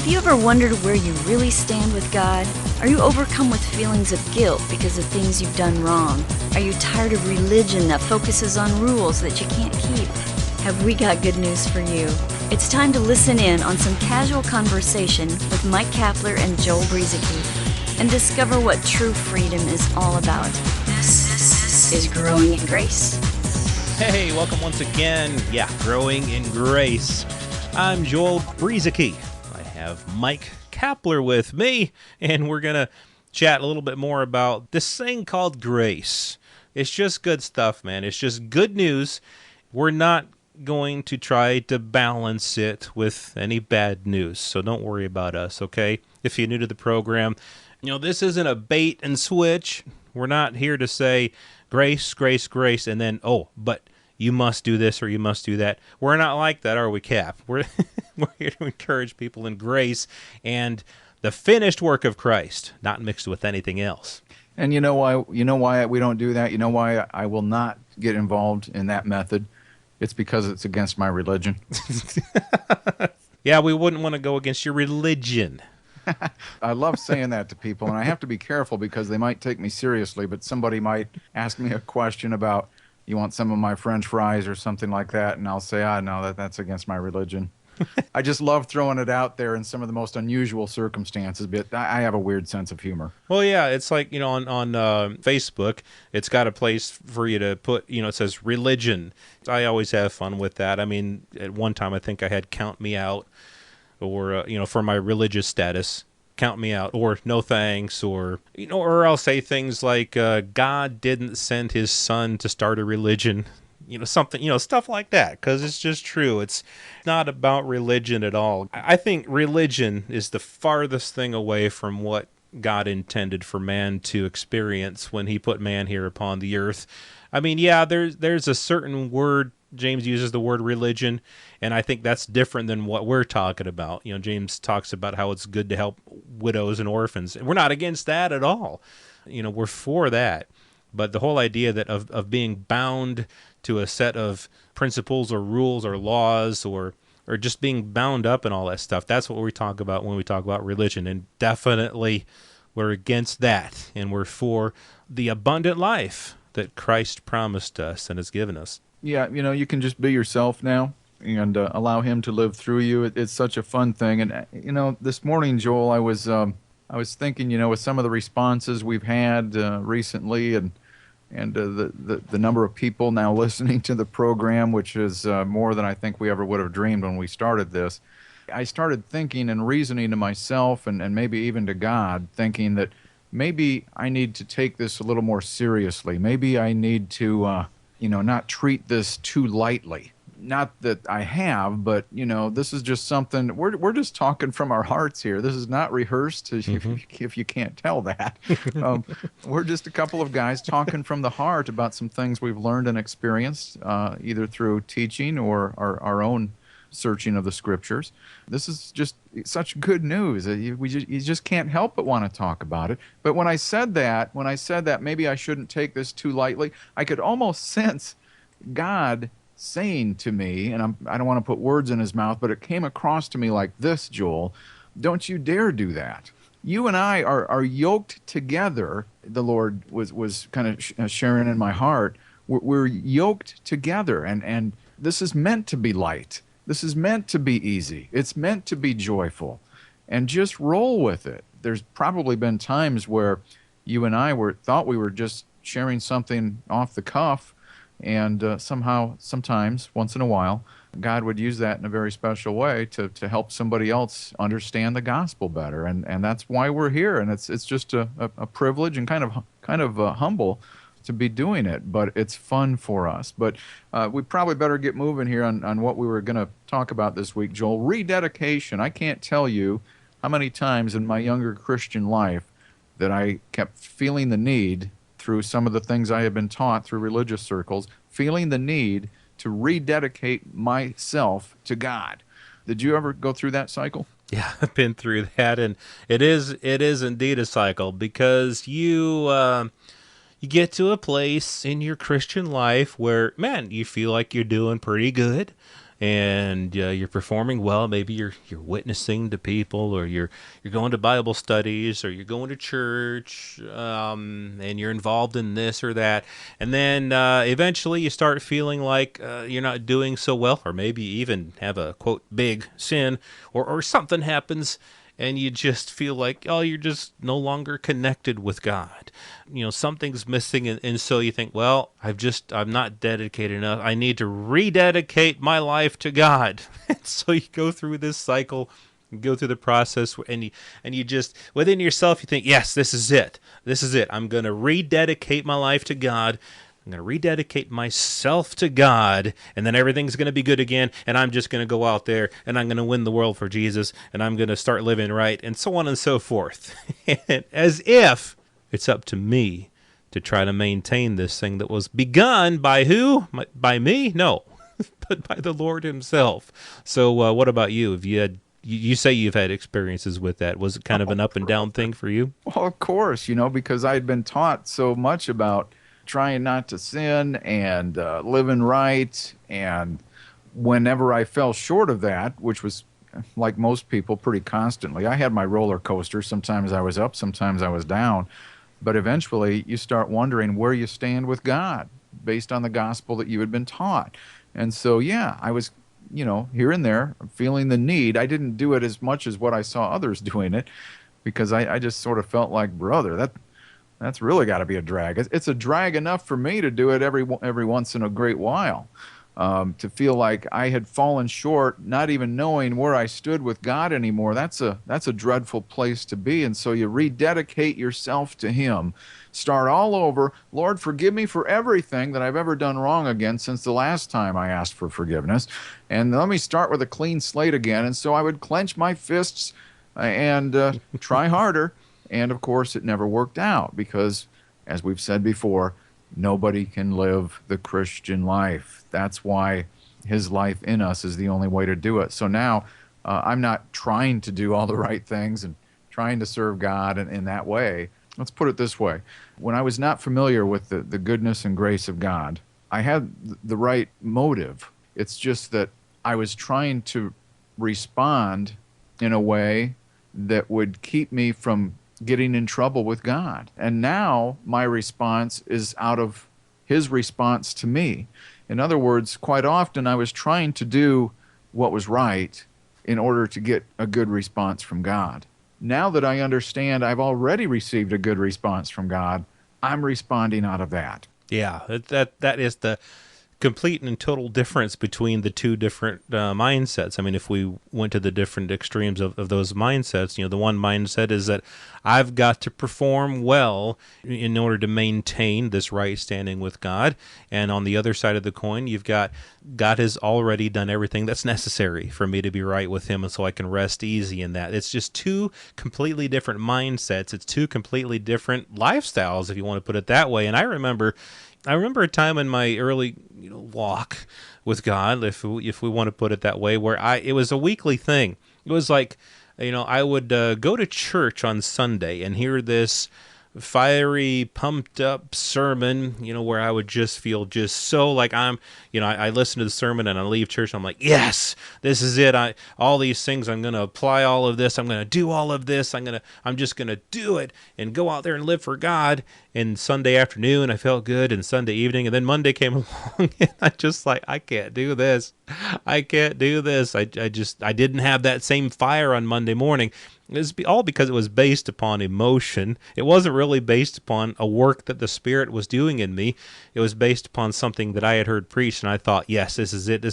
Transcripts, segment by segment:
Have you ever wondered where you really stand with God? Are you overcome with feelings of guilt because of things you've done wrong? Are you tired of religion that focuses on rules that you can't keep? Have we got good news for you? It's time to listen in on some casual conversation with Mike Kapler and Joel Rededicate and discover what true freedom is all about. This is Growing in Grace. Hey, welcome once again. Growing in Grace. I'm Joel Rededicate. I have Mike Kapler with me, and we're going to chat a little bit more about this thing called grace. It's just good stuff, man. It's just good news. We're not going to try to balance it with any bad news, so don't worry about us, okay? If you're new to the program, this isn't a bait and switch. We're not here to say grace, grace, grace, and then, but you must do this or you must do that. We're not like that, are we, Cap? We're here to encourage people in grace and the finished work of Christ, not mixed with anything else. And you know why we don't do that? You know why I will not get involved in that method? It's because it's against my religion. Yeah, we wouldn't want to go against your religion. I love saying that to people, and I have to be careful because they might take me seriously, but somebody might ask me a question about, you want some of my French fries or something like that, and I'll say, no, that's against my religion. I just love throwing it out there in some of the most unusual circumstances, but I have a weird sense of humor. Well, yeah, it's like, on Facebook, it's got a place for you to put, it says religion. I always have fun with that. I mean, at one time I think I had count me out, or, for my religious status, count me out, or no thanks, or, or I'll say things like, God didn't send his son to start a religion. Something, stuff like that, because it's just true. It's not about religion at all. I think religion is the farthest thing away from what God intended for man to experience when he put man here upon the earth. I mean, yeah, there's a certain word, James uses the word religion, and I think that's different than what we're talking about. James talks about how it's good to help widows and orphans, and we're not against that at all. We're for that. But the whole idea that of being bound to a set of principles or rules or laws or just being bound up and all that stuff, that's what we talk about when we talk about religion. And definitely we're against that. And we're for the abundant life that Christ promised us and has given us. Yeah, you can just be yourself now and allow him to live through you. It's such a fun thing. And, this morning, Joel, I was thinking, with some of the responses we've had recently and the number of people now listening to the program, which is more than I think we ever would have dreamed when we started this, I started thinking and reasoning to myself and maybe even to God, thinking that maybe I need to take this a little more seriously. Maybe I need to, not treat this too lightly. Not that I have, but, this is just something, we're just talking from our hearts here. This is not rehearsed, if you can't tell that. We're just a couple of guys talking from the heart about some things we've learned and experienced, either through teaching or our own searching of the scriptures. This is just such good news. You just can't help but want to talk about it. But when I said that maybe I shouldn't take this too lightly, I could almost sense God saying to me, and I don't want to put words in his mouth, but it came across to me like this, Joel, don't you dare do that. You and I are yoked together. The Lord was kind of sharing in my heart. We're yoked together, and this is meant to be light. This is meant to be easy. It's meant to be joyful, and just roll with it. There's probably been times where you and I thought we were just sharing something off the cuff, and sometimes, once in a while, God would use that in a very special way to help somebody else understand the gospel better, and that's why we're here. And it's just a privilege and kind of humble to be doing it, but it's fun for us. But we probably better get moving here on what we were going to talk about this week, Joel. Rededication. I can't tell you how many times in my younger Christian life that I kept feeling the need, through some of the things I have been taught through religious circles, feeling the need to rededicate myself to God. Did you ever go through that cycle? Yeah, I've been through that, and it is indeed a cycle, because you get to a place in your Christian life where, man, you feel like you're doing pretty good, and you're performing well. Maybe you're witnessing to people, or you're going to Bible studies, or you're going to church, and you're involved in this or that. And then eventually you start feeling like you're not doing so well, or maybe you even have a, quote, big sin, or something happens, and you just feel like, oh, you're just no longer connected with God. Something's missing, and so you think, well, I'm not dedicated enough. I need to rededicate my life to God. And so you go through this cycle, you go through the process, and you just, within yourself, you think, yes, this is it. This is it. I'm going to rededicate my life to God. I'm going to rededicate myself to God, and then everything's going to be good again, and I'm just going to go out there, and I'm going to win the world for Jesus, and I'm going to start living right, and so on and so forth. And as if it's up to me to try to maintain this thing that was begun by who? By me? No, but by the Lord himself. So what about you? Have you say you've had experiences with that. Was it kind of an up and down thing for you? Well, of course, because I had been taught so much about trying not to sin and living right. And whenever I fell short of that, which was like most people pretty constantly, I had my roller coaster. Sometimes I was up, sometimes I was down. But eventually you start wondering where you stand with God based on the gospel that you had been taught. And so, yeah, I was, here and there feeling the need. I didn't do it as much as what I saw others doing it, because I just sort of felt like, brother, that's really got to be a drag. It's a drag enough for me to do it every once in a great while, to feel like I had fallen short, not even knowing where I stood with God anymore. That's a dreadful place to be. And so you rededicate yourself to him. Start all over. Lord, forgive me for everything that I've ever done wrong again since the last time I asked for forgiveness. And let me start with a clean slate again. And so I would clench my fists and try harder. And of course, it never worked out because, as we've said before, nobody can live the Christian life. That's why his life in us is the only way to do it. So now I'm not trying to do all the right things and trying to serve God in that way. Let's put it this way. When I was not familiar with the goodness and grace of God, I had the right motive. It's just that I was trying to respond in a way that would keep me from getting in trouble with God. And now my response is out of his response to me. In other words, quite often I was trying to do what was right in order to get a good response from God. Now that I understand I've already received a good response from God, I'm responding out of that. Yeah, that is the complete and total difference between the two different mindsets. I mean, if we went to the different extremes of those mindsets, the one mindset is that I've got to perform well in order to maintain this right standing with God. And on the other side of the coin, you've got God has already done everything that's necessary for me to be right with him, and so I can rest easy in that. It's just two completely different mindsets. It's two completely different lifestyles, if you want to put it that way. And I remember a time in my early walk with God, if we want to put it that way, where it was a weekly thing. It was like, I would go to church on Sunday and hear this fiery, pumped up sermon, where I would just feel just so like I listen to the sermon and I leave church and I'm like, yes, this is it. All these things, I'm going to apply all of this. I'm going to do all of this. I'm just going to do it and go out there and live for God. And Sunday afternoon, I felt good, and Sunday evening, and then Monday came along, and I just like, I can't do this. I can't do this. I didn't have that same fire on Monday morning. It was all because it was based upon emotion. It wasn't really based upon a work that the Spirit was doing in me. It was based upon something that I had heard preached, and I thought, yes, this is it.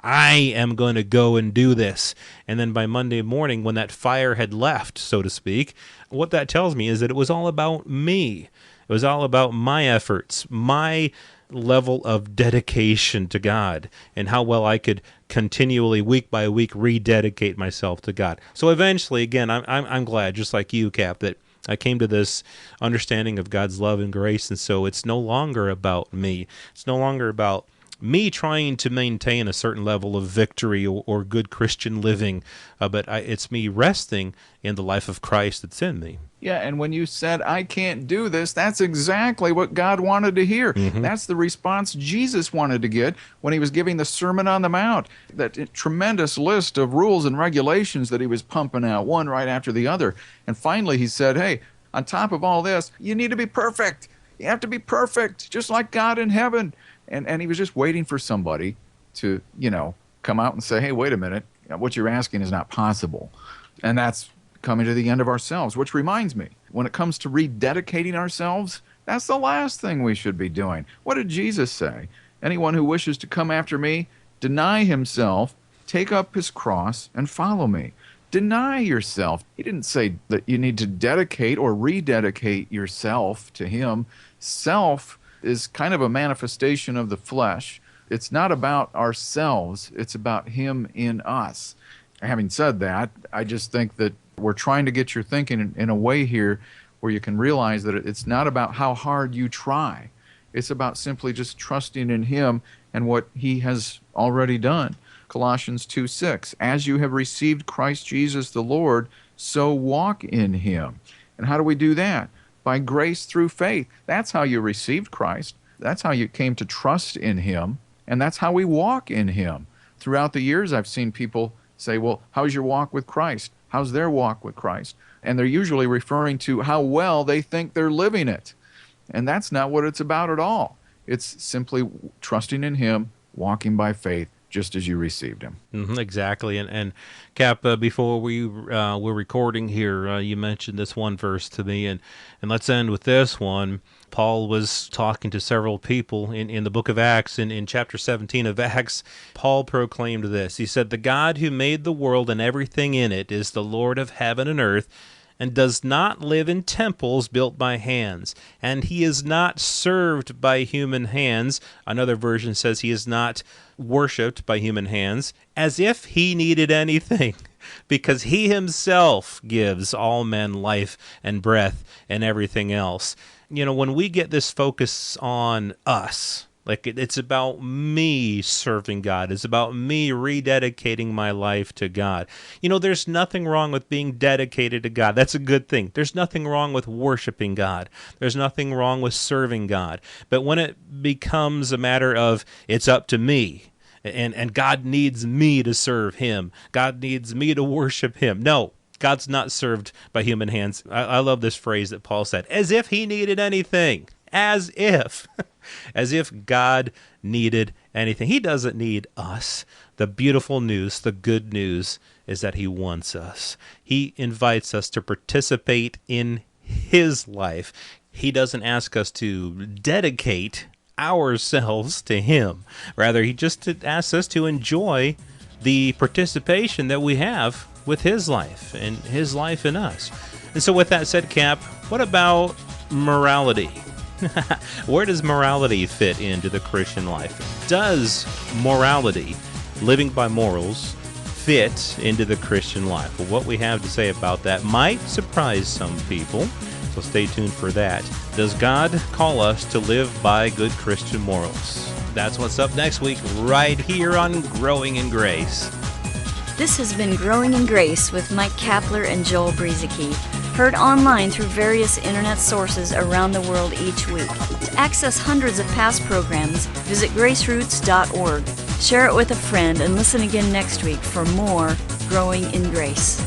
I am going to go and do this. And then by Monday morning, when that fire had left, so to speak, what that tells me is that it was all about me. It was all about my efforts, my level of dedication to God, and how well I could continually, week by week, rededicate myself to God. So eventually, again, I'm glad, just like you, Cap, that I came to this understanding of God's love and grace, and so it's no longer about me. It's no longer about me trying to maintain a certain level of victory or good Christian living, but it's me resting in the life of Christ that's in me. Yeah, and when you said, I can't do this, that's exactly what God wanted to hear. That's the response Jesus wanted to get when he was giving the Sermon on the Mount, that tremendous list of rules and regulations that he was pumping out, one right after the other. And finally he said, hey, on top of all this, you need to be perfect. You have to be perfect, just like God in heaven. And he was just waiting for somebody to, come out and say, hey, wait a minute, what you're asking is not possible. And that's coming to the end of ourselves, which reminds me, when it comes to rededicating ourselves, that's the last thing we should be doing. What did Jesus say? Anyone who wishes to come after me, deny himself, take up his cross, and follow me. Deny yourself. He didn't say that you need to dedicate or rededicate yourself to him. Self is kind of a manifestation of the flesh. It's not about ourselves. It's about him in us. Having said that, I just think that we're trying to get your thinking in a way here where you can realize that it's not about how hard you try. It's about simply just trusting in him and what he has already done. Colossians 2:6, as you have received Christ Jesus the Lord, so walk in him. And how do we do that? By grace through faith. That's how you received Christ. That's how you came to trust in him. And that's how we walk in him. Throughout the years, I've seen people say, well, how's your walk with Christ? How's their walk with Christ? And they're usually referring to how well they think they're living it. And that's not what it's about at all. It's simply trusting in him, walking by faith, just as you received him. Exactly. And Cap, before we were recording here, you mentioned this one verse to me, and let's end with this one. Paul was talking to several people in the book of Acts. In chapter 17 of Acts, Paul proclaimed this. He said, the God who made the world and everything in it is the Lord of heaven and earth, and does not live in temples built by hands. And he is not served by human hands. Another version says he is not worshipped by human hands, as if he needed anything, because he himself gives all men life and breath and everything else. When we get this focus on us, like it's about me serving God. It's about me rededicating my life to God. There's nothing wrong with being dedicated to God. That's a good thing. There's nothing wrong with worshiping God. There's nothing wrong with serving God. But when it becomes a matter of it's up to me, and God needs me to serve him, God needs me to worship him. No, God's not served by human hands. I love this phrase that Paul said, as if he needed anything. As if God needed anything. He doesn't need us. The beautiful news, the good news, is that he wants us. He invites us to participate in his life. He doesn't ask us to dedicate ourselves to him. Rather, he just asks us to enjoy the participation that we have with his life and his life in us. And so with that said, Cap, what about morality? Where does morality fit into the Christian life? Does morality, living by morals, fit into the Christian life? Well, what we have to say about that might surprise some people, so stay tuned for that. Does God call us to live by good Christian morals? That's what's up next week, right here on Growing in Grace. This has been Growing in Grace with Mike Kapler and Joel Brieseke, heard online through various internet sources around the world each week. To access hundreds of past programs, visit graceroots.org. Share it with a friend and listen again next week for more Growing in Grace.